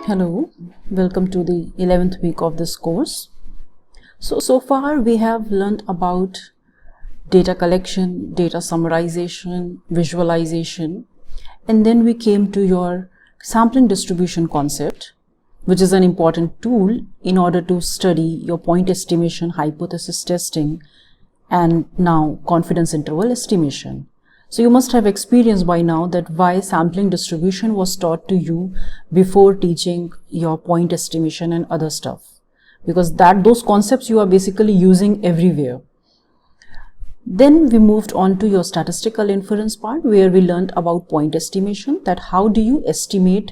Hello, welcome to the 11th week of this course. So far we have learned about data collection, data summarization, visualization, and then we came to your sampling distribution concept, which is an important tool in order to study your point estimation, hypothesis testing, and now confidence interval estimation. So you must have experienced by now that why sampling distribution was taught to you before teaching your point estimation and other stuff, because those concepts you are basically using everywhere. Then we moved on to your statistical inference part, where we learned about point estimation, that how do you estimate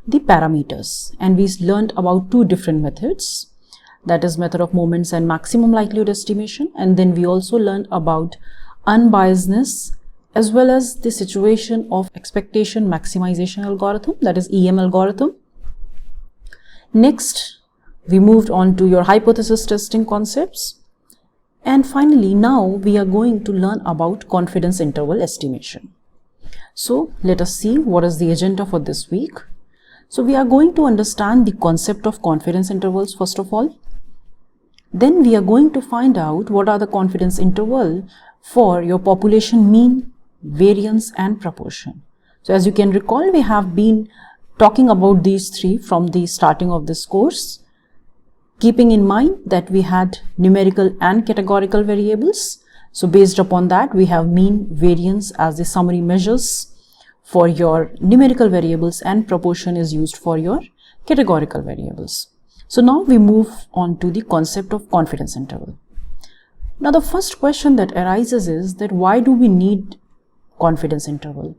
the parameters, and we learned about two different methods, that is method of moments and maximum likelihood estimation. And then we also learned about unbiasedness as well as the situation of expectation maximization algorithm, that is EM algorithm. Next, we moved on to your hypothesis testing concepts. And finally, now we are going to learn about confidence interval estimation. So let us see what is the agenda for this week. So we are going to understand the concept of confidence intervals first of all. Then we are going to find out what are the confidence interval for your population mean, variance, and proportion. So as you can recall, we have been talking about these three from the starting of this course, keeping in mind that we had numerical and categorical variables. So based upon that, we have mean, variance as the summary measures for your numerical variables, and proportion is used for your categorical variables. So now we move on to the concept of confidence interval. Now the first question that arises is that why do we need confidence interval?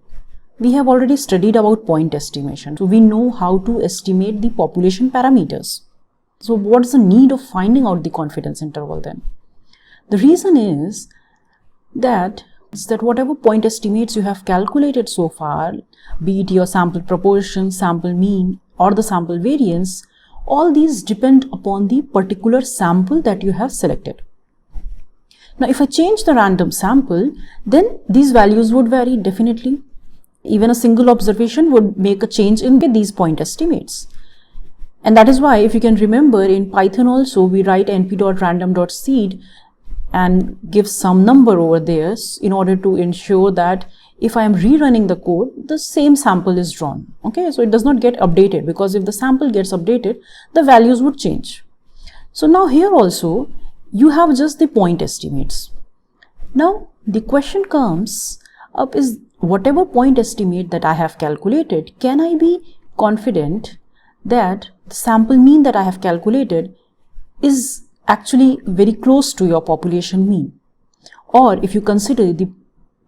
We have already studied about point estimation, so we know how to estimate the population parameters. So what is the need of finding out the confidence interval then? The reason is that whatever point estimates you have calculated so far, be it your sample proportion, sample mean, or the sample variance, all these depend upon the particular sample that you have selected. Now, if I change the random sample, then these values would vary definitely. Even a single observation would make a change in these point estimates. And that is why, if you can remember, in Python also, we write np.random.seed and give some number over there in order to ensure that if I am rerunning the code, the same sample is drawn. Okay, so it does not get updated, because if the sample gets updated, the values would change. So now here also, you have just the point estimates. Now the question comes up is, whatever point estimate that I have calculated, can I be confident that the sample mean that I have calculated is actually very close to your population mean? Or if you consider the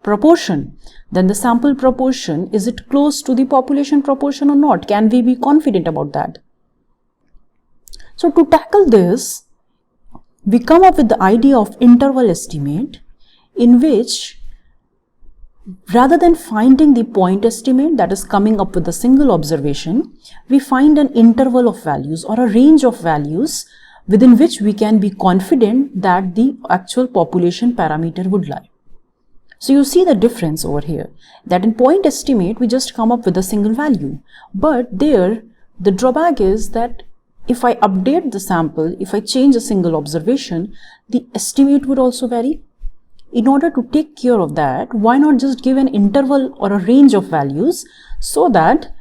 proportion, then the sample proportion, is it close to the population proportion or not? Can we be confident about that? So to tackle this, we come up with the idea of interval estimate, in which rather than finding the point estimate that is coming up with a single observation, we find an interval of values or a range of values within which we can be confident that the actual population parameter would lie. So you see the difference over here, that in point estimate we just come up with a single value, but there the drawback is that if I update the sample, if I change a single observation, the estimate would also vary. In order to take care of that, why not just give an interval or a range of values so that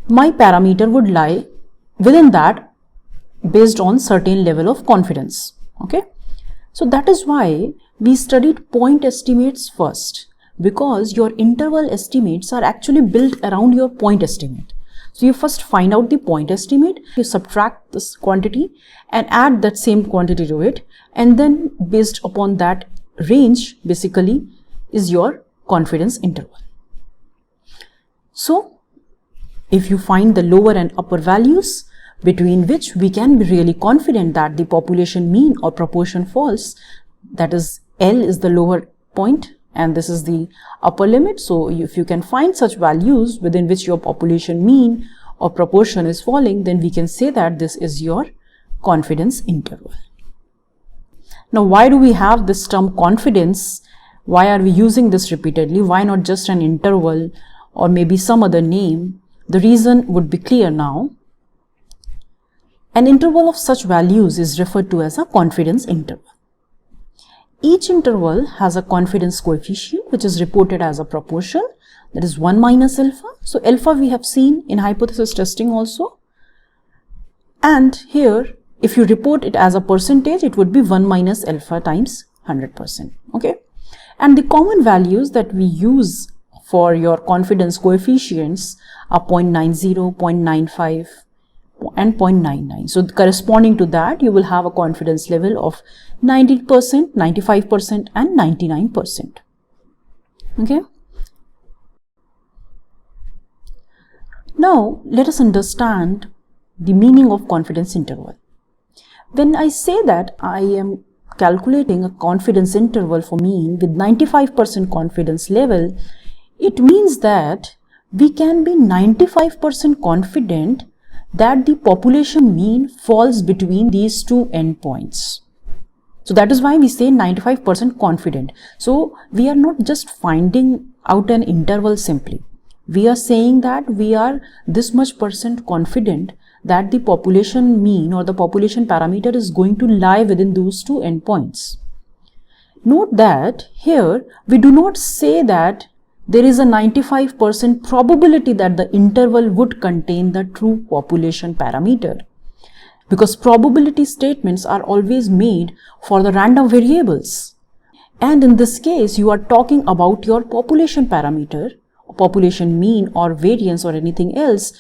my parameter would lie within that based on certain level of confidence. Okay, so that is why we studied point estimates first, because your interval estimates are actually built around your point estimate. So you first find out the point estimate, you subtract this quantity and add that same quantity to it, and then based upon that range basically is your confidence interval. So if you find the lower and upper values between which we can be really confident that the population mean or proportion falls, that is L is the lower point and this is the upper limit. So if you can find such values within which your population mean or proportion is falling, then we can say that this is your confidence interval. Now, why do we have this term confidence? Why are we using this repeatedly? Why not just an interval or maybe some other name? The reason would be clear now. An interval of such values is referred to as a confidence interval. Each interval has a confidence coefficient which is reported as a proportion, that is 1 minus alpha. So alpha we have seen in hypothesis testing also. And here, if you report it as a percentage, it would be 1 minus alpha times 100%. Okay. And the common values that we use for your confidence coefficients are 0.90, 0.95 and 0.99. So corresponding to that, you will have a confidence level of 90%, 95% and 99%. Okay. Now, let us understand the meaning of confidence interval. When I say that I am calculating a confidence interval for mean with 95% confidence level, it means that we can be 95% confident that the population mean falls between these two endpoints. So that is why we say 95% confident. So we are not just finding out an interval simply. We are saying that we are this much percent confident that the population mean or the population parameter is going to lie within those two endpoints. Note that here we do not say that there is a 95% probability that the interval would contain the true population parameter, because probability statements are always made for the random variables. And in this case, you are talking about your population parameter, population mean or variance or anything else.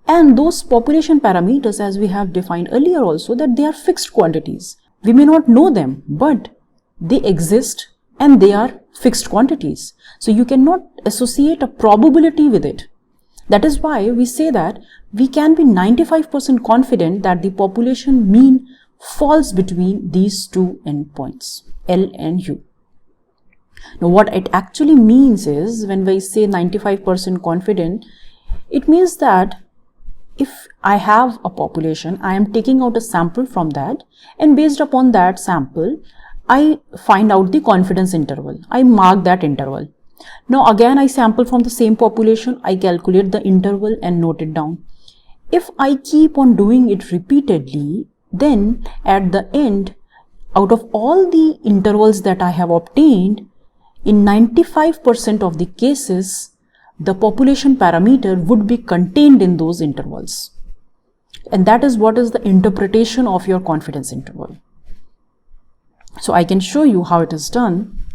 And those population parameters, as we have defined earlier also, that they are fixed quantities. We may not know them, but they exist and they are fixed quantities. So you cannot associate a probability with it. That is why we say that we can be 95% confident that the population mean falls between these two endpoints, L and U. Now what it actually means is, when we say 95% confident, it means that if I have a population, I am taking out a sample from that, and based upon that sample, I find out the confidence interval. I mark that interval. Now again, I sample from the same population, I calculate the interval and note it down. If I keep on doing it repeatedly, then at the end, out of all the intervals that I have obtained, in 95% of the cases, the population parameter would be contained in those intervals. And that is what is the interpretation of your confidence interval. So I can show you how it is done.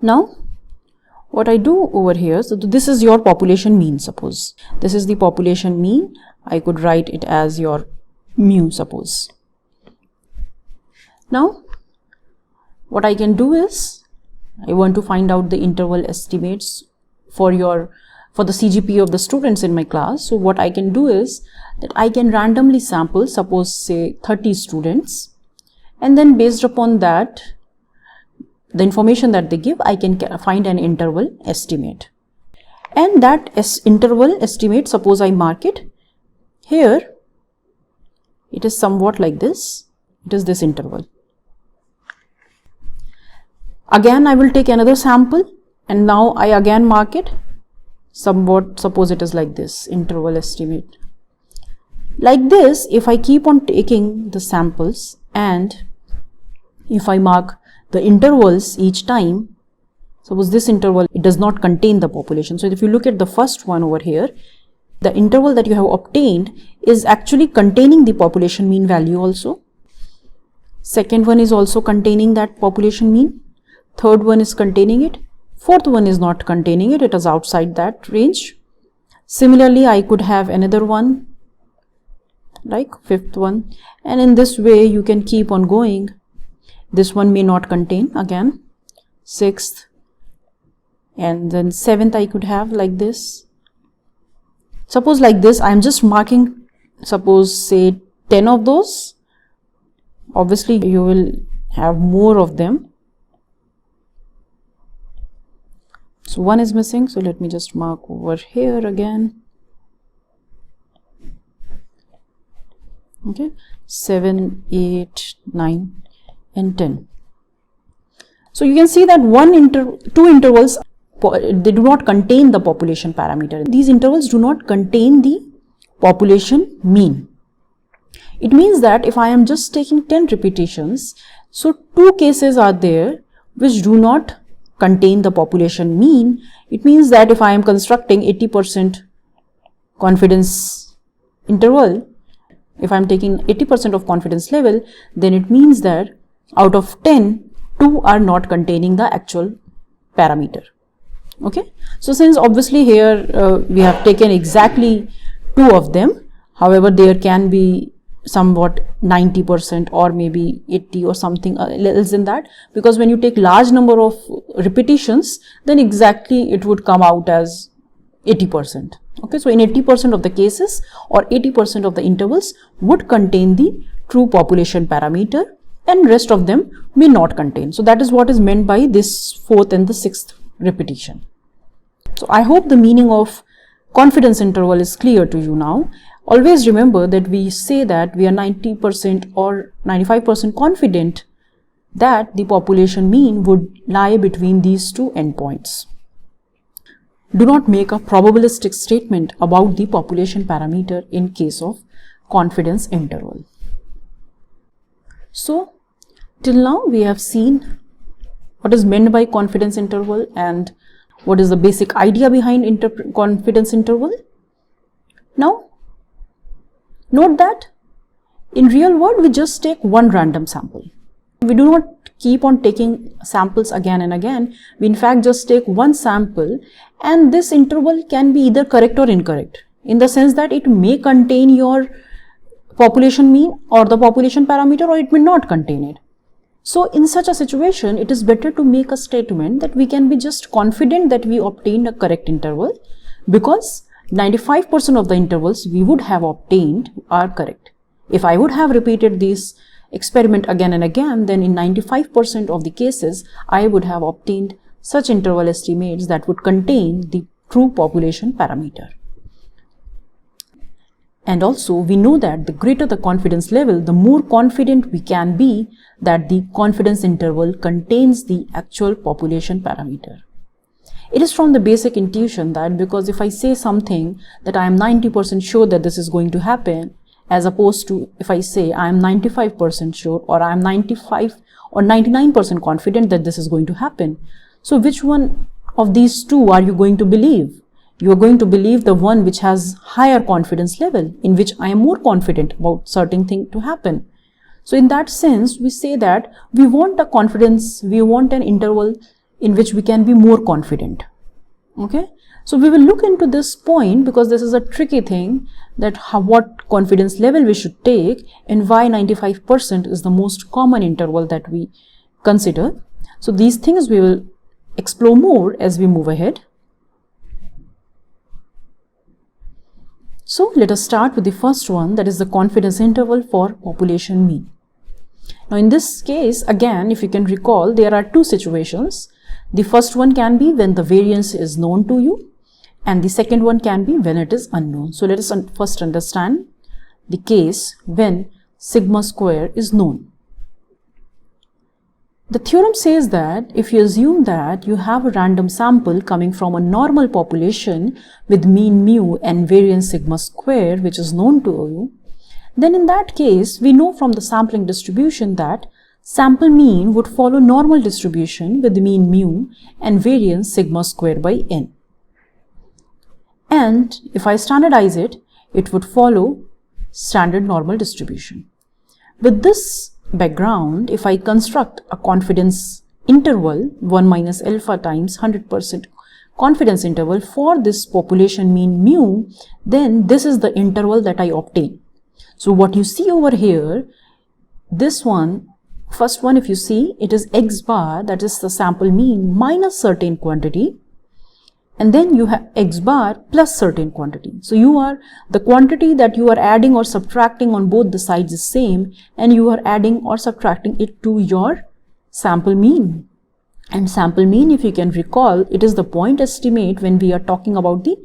Now, what I do over here, so this is your population mean, suppose. This is the population mean. I could write it as your mu, suppose. Now, what I can do is, I want to find out the interval estimates for the CGPA of the students in my class. So what I can do is that I can randomly sample, suppose say 30 students, and then based upon that, the information that they give, I can find an interval estimate. And that interval estimate, suppose I mark it here, it is somewhat like this. It is this interval. Again, I will take another sample, and now I again mark it somewhat, suppose it is like this, interval estimate. Like this, if I keep on taking the samples and if I mark the intervals each time, suppose this interval, it does not contain the population. So if you look at the first one over here, the interval that you have obtained is actually containing the population mean value also. Second one is also containing that population mean. Third one is containing it. Fourth one is not containing it. It is outside that range. Similarly, I could have another one, like fifth one. And in this way, you can keep on going. This one may not contain, again, sixth. And then seventh I could have like this. Suppose like this, I am just marking, suppose say 10 of those. Obviously, you will have more of them. So one is missing, so let me just mark over here again. Okay, 7, 8, 9 and 10. So you can see that two intervals, they do not contain the population parameter. These intervals do not contain the population mean. It means that if I am just taking 10 repetitions, so two cases are there which do not contain the population mean. It means that if I am constructing 80% confidence interval, if I am taking 80% of confidence level, then it means that out of 10, 2 are not containing the actual parameter. Okay, so since obviously here we have taken exactly 2 of them, however there can be somewhat 90% or maybe 80 or something else in that, because when you take large number of repetitions, then exactly it would come out as 80%. Okay, so in 80% of the cases or 80% of the intervals would contain the true population parameter, and rest of them may not contain. So that is what is meant by this 4th and the 6th repetition. So I hope the meaning of confidence interval is clear to you now. Always remember that we say that we are 90% or 95% confident that the population mean would lie between these two endpoints. Do not make a probabilistic statement about the population parameter in case of confidence interval. So, till now we have seen what is meant by confidence interval and what is the basic idea behind confidence interval. Now, note that in real world we just take one random sample. We do not keep on taking samples again and again. We in fact just take one sample, and this interval can be either correct or incorrect, in the sense that it may contain your population mean or the population parameter, or it may not contain it. So in such a situation, it is better to make a statement that we can be just confident that we obtained a correct interval, because 95% of the intervals we would have obtained are correct. If I would have repeated this experiment again and again, then in 95% of the cases, I would have obtained such interval estimates that would contain the true population parameter. And also, we know that the greater the confidence level, the more confident we can be that the confidence interval contains the actual population parameter. It is from the basic intuition that because if I say something that I am 90% sure that this is going to happen, as opposed to if I say I am 95% sure or I am 95 or 99% confident that this is going to happen. So which one of these two are you going to believe? You are going to believe the one which has higher confidence level, in which I am more confident about certain thing to happen. So in that sense, we say that we want a confidence, we want an interval in which we can be more confident. Okay, so we will look into this point because this is a tricky thing, that what confidence level we should take and why 95% is the most common interval that we consider. So these things we will explore more as we move ahead. So let us start with the first one, that is the confidence interval for population mean. Now in this case, again, if you can recall, there are two situations. The first one can be when the variance is known to you, and the second one can be when it is unknown. So let us first understand the case when sigma square is known. The theorem says that if you assume that you have a random sample coming from a normal population with mean mu and variance sigma square, which is known to you, then in that case, we know from the sampling distribution that sample mean would follow normal distribution with mean mu and variance sigma square by n. And if I standardize it, it would follow standard normal distribution. With this background, if I construct a confidence interval 1 minus alpha times 100% confidence interval for this population mean mu, then this is the interval that I obtain. So what you see over here, this one, first one, if you see, it is x bar, that is the sample mean minus certain quantity, and then you have x bar plus certain quantity. So you are, the quantity that you are adding or subtracting on both the sides is same, and you are adding or subtracting it to your sample mean. And sample mean, if you can recall, it is the point estimate when we are talking about the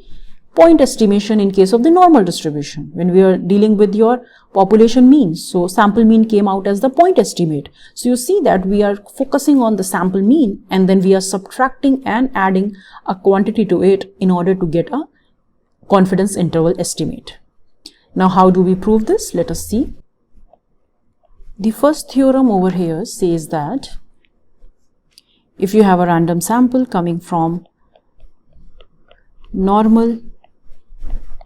point estimation in case of the normal distribution when we are dealing with your population means. So sample mean came out as the point estimate. So you see that we are focusing on the sample mean and then we are subtracting and adding a quantity to it in order to get a confidence interval estimate. Now how do we prove this? Let us see. The first theorem over here says that if you have a random sample coming from normal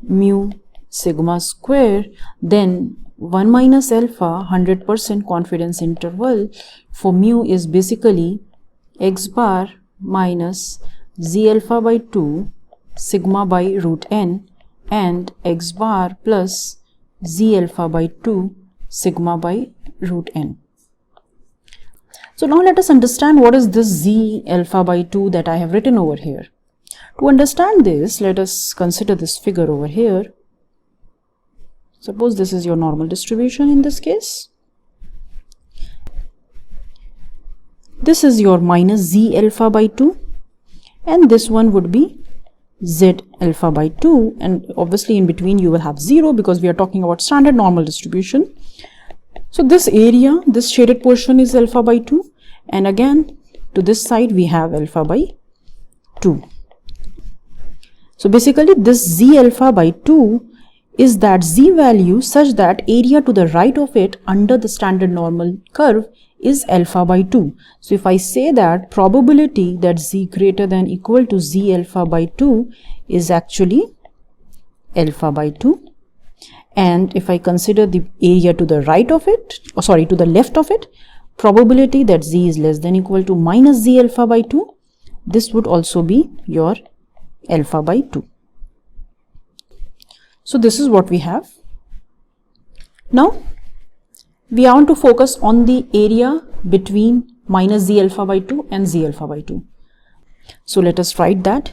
mu sigma square, then 1 minus alpha 100% confidence interval for mu is basically x bar minus z alpha by 2 sigma by root n and x bar plus z alpha by 2 sigma by root n. So now let us understand what is this z alpha by 2 that I have written over here. To understand this, let us consider this figure over here. Suppose this is your normal distribution in this case. This is your minus z alpha by 2 and this one would be z alpha by 2, and obviously in between you will have 0 because we are talking about standard normal distribution. So this area, this shaded portion is alpha by 2 and again to this side we have alpha by 2. So basically this z alpha by 2 is that z value such that area to the right of it under the standard normal curve is alpha by 2. So if I say that probability that z greater than equal to z alpha by 2 is actually alpha by 2, and if I consider the area to the right of it, to the left of it, probability that z is less than equal to minus z alpha by 2, this would also be your alpha by 2. So this is what we have. Now we want to focus on the area between minus z alpha by 2 and z alpha by 2. So let us write that.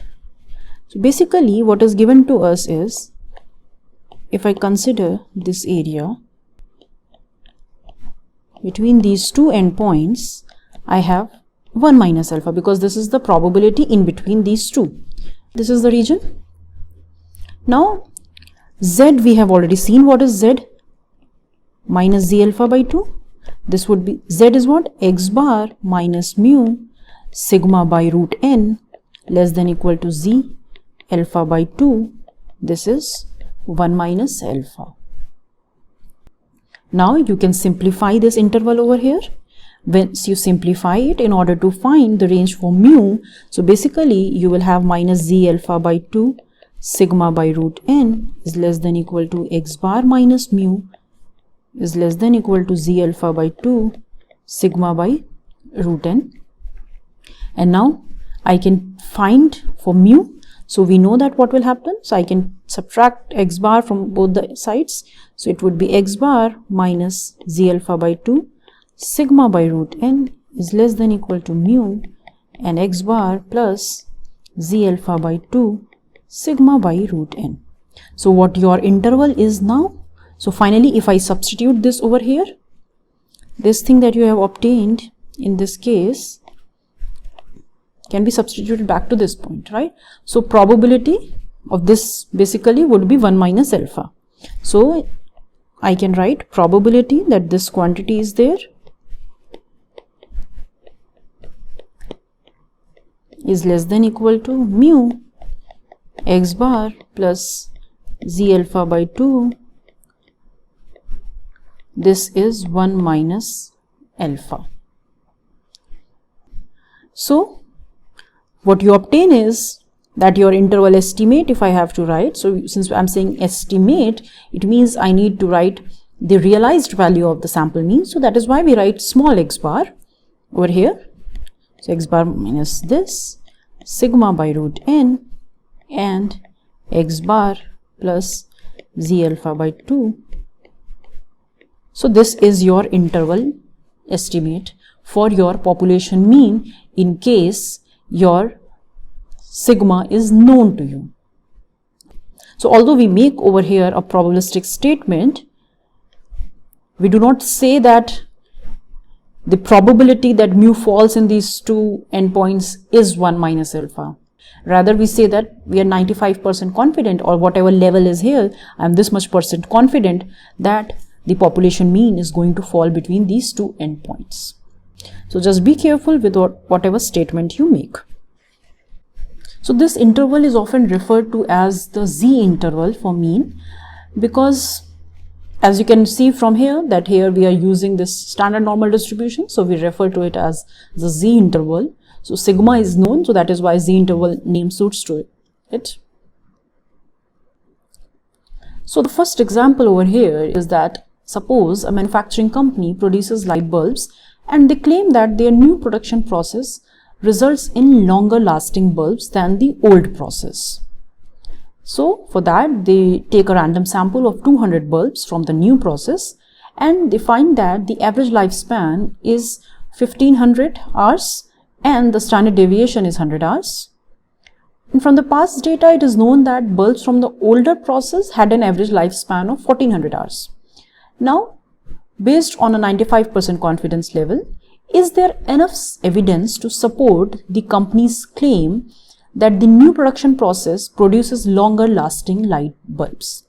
So basically what is given to us is, if I consider this area between these two endpoints, I have 1 minus alpha because this is the probability in between these two. This is the region. Now z, we have already seen what is z, minus z alpha by 2. This would be, z is what? X bar minus mu sigma by root n less than equal to z alpha by 2. This is 1 minus alpha. Now you can simplify this interval over here. Once you simplify it in order to find the range for mu, so basically you will have minus z alpha by 2 sigma by root n is less than equal to x bar minus mu is less than equal to z alpha by 2 sigma by root n. And now I can find for mu. So we know that what will happen. So I can subtract x bar from both the sides. So it would be x bar minus z alpha by 2 sigma by root n is less than equal to mu and x bar plus z alpha by 2 sigma by root n. So what your interval is now. So finally if I substitute this over here, this thing that you have obtained in this case can be substituted back to this point, right? So probability of this basically would be 1 minus alpha. So I can write probability that this quantity is there is less than equal to mu x bar plus z alpha by 2. This is 1 minus alpha. So what you obtain is that your interval estimate, if I have to write, so since I'm saying estimate, it means I need to write the realized value of the sample mean. So that is why we write small x bar over here. So x bar minus this sigma by root n and x bar plus z alpha by 2. So this is your interval estimate for your population mean in case your sigma is known to you. So although we make over here a probabilistic statement, we do not say that the probability that mu falls in these two endpoints is 1 minus alpha. Rather, we say that we are 95% confident, or whatever level is here, I'm this much percent confident that the population mean is going to fall between these two endpoints. So just be careful with whatever statement you make. So this interval is often referred to as the Z interval for mean, because as you can see from here, that here we are using this standard normal distribution, so we refer to it as the Z interval. So sigma is known, so that is why Z interval name suits to it. So the first example over here is that suppose a manufacturing company produces light bulbs and they claim that their new production process results in longer lasting bulbs than the old process. So for that, they take a random sample of 200 bulbs from the new process and they find that the average lifespan is 1500 hours and the standard deviation is 100 hours. And from the past data, it is known that bulbs from the older process had an average lifespan of 1400 hours. Now, based on a 95% confidence level, is there enough evidence to support the company's claim that the new production process produces longer lasting light bulbs?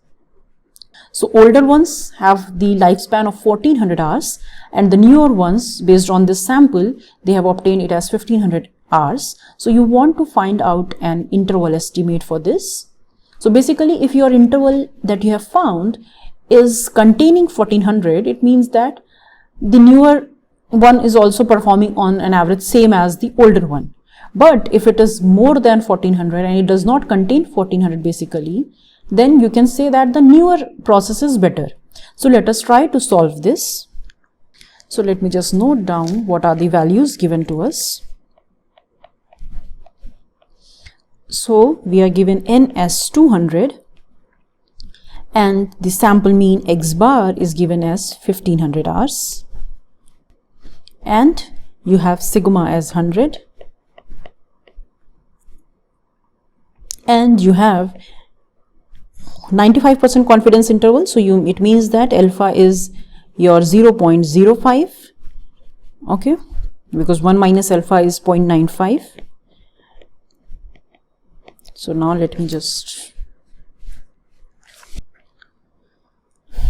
So older ones have the lifespan of 1400 hours and the newer ones, based on this sample, they have obtained it as 1500 hours. So you want to find out an interval estimate for this. So basically, if your interval that you have found is containing 1400, it means that the newer one is also performing on an average same as the older one. But if it is more than 1400 and it does not contain 1400 basically, then you can say that the newer process is better. So let us try to solve this. So let me just note down what are the values given to us. So we are given n as 200 and the sample mean x bar is given as 1500 hours. And you have sigma as 100 and you have 95% confidence interval, so it means that alpha is your 0.05, okay, because 1 minus alpha is 0.95. So now let me just,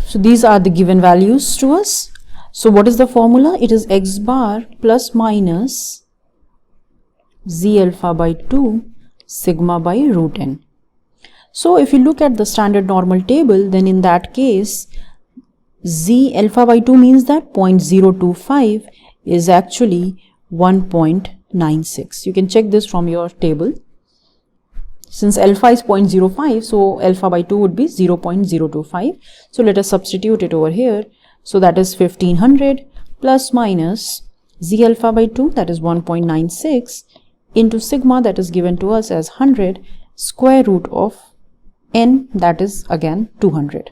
so these are the given values to us. So what is the formula? It is x bar plus minus z alpha by 2 sigma by root n. So if you look at the standard normal table, then in that case, z alpha by 2 means that 0.025 is actually 1.96. You can check this from your table. Since alpha is 0.05, so alpha by 2 would be 0.025. So let us substitute it over here. So that is 1500 plus minus z alpha by 2, that is 1.96, into sigma, that is given to us as 100, square root of n, that is again 200.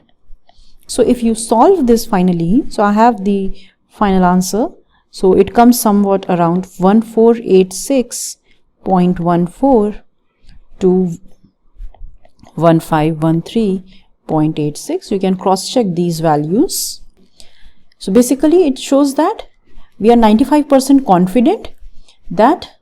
So if you solve this finally, so I have the final answer. So it comes somewhat around 1486.14 to 1513.86. You can cross check these values. So basically it shows that we are 95% confident that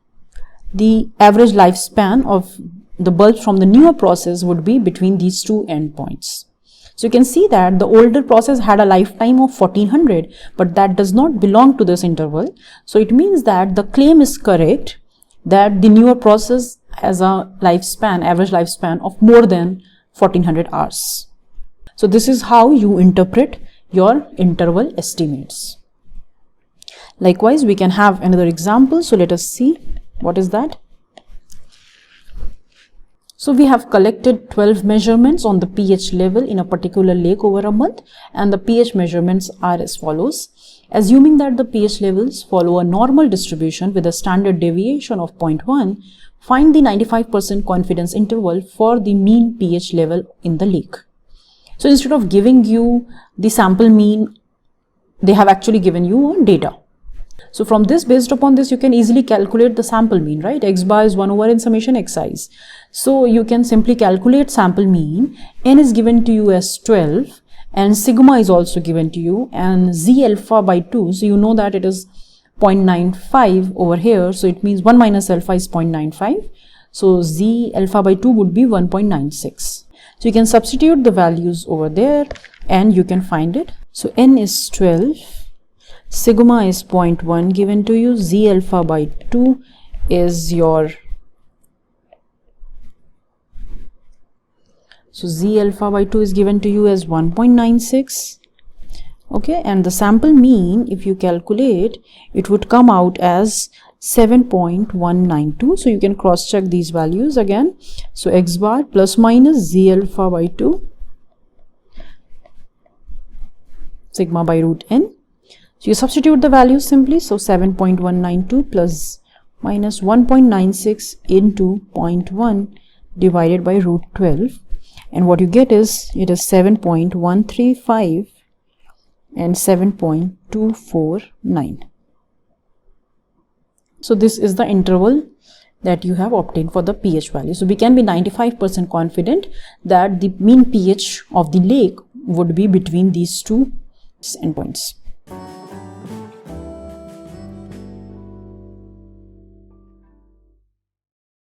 the average lifespan of the bulbs from the newer process would be between these two endpoints. So you can see that the older process had a lifetime of 1400, but that does not belong to this interval. So it means that the claim is correct that the newer process has a lifespan, average lifespan of more than 1400 hours. So this is how you interpret your interval estimates. Likewise, we can have another example. So let us see what is that. So we have collected 12 measurements on the pH level in a particular lake over a month, and the pH measurements are as follows. Assuming that the pH levels follow a normal distribution with a standard deviation of 0.1, find the 95% confidence interval for the mean pH level in the lake. So instead of giving you the sample mean, they have actually given you data. So from this, based upon this, you can easily calculate the sample mean, right? X bar is 1 over n summation xi. So you can simply calculate sample mean. N is given to you as 12 and sigma is also given to you, and z alpha by 2. So you know that it is 0.95 over here. So it means 1 minus alpha is 0.95. So Z alpha by 2 would be 1.96. So you can substitute the values over there and you can find it. So N is 12, sigma is 0.1 given to you, Z alpha by 2 is your, so Z alpha by 2 is given to you as 1.96. Okay, and the sample mean, if you calculate, it would come out as 7.192. So you can cross check these values again. So x bar plus minus Z alpha by 2 sigma by root n. So you substitute the values simply. So 7.192 plus minus 1.96 into 0.1 divided by root 12. And what you get is, it is 7.135 and 7.249. So this is the interval that you have obtained for the pH value. So we can be 95% confident that the mean pH of the lake would be between these two endpoints.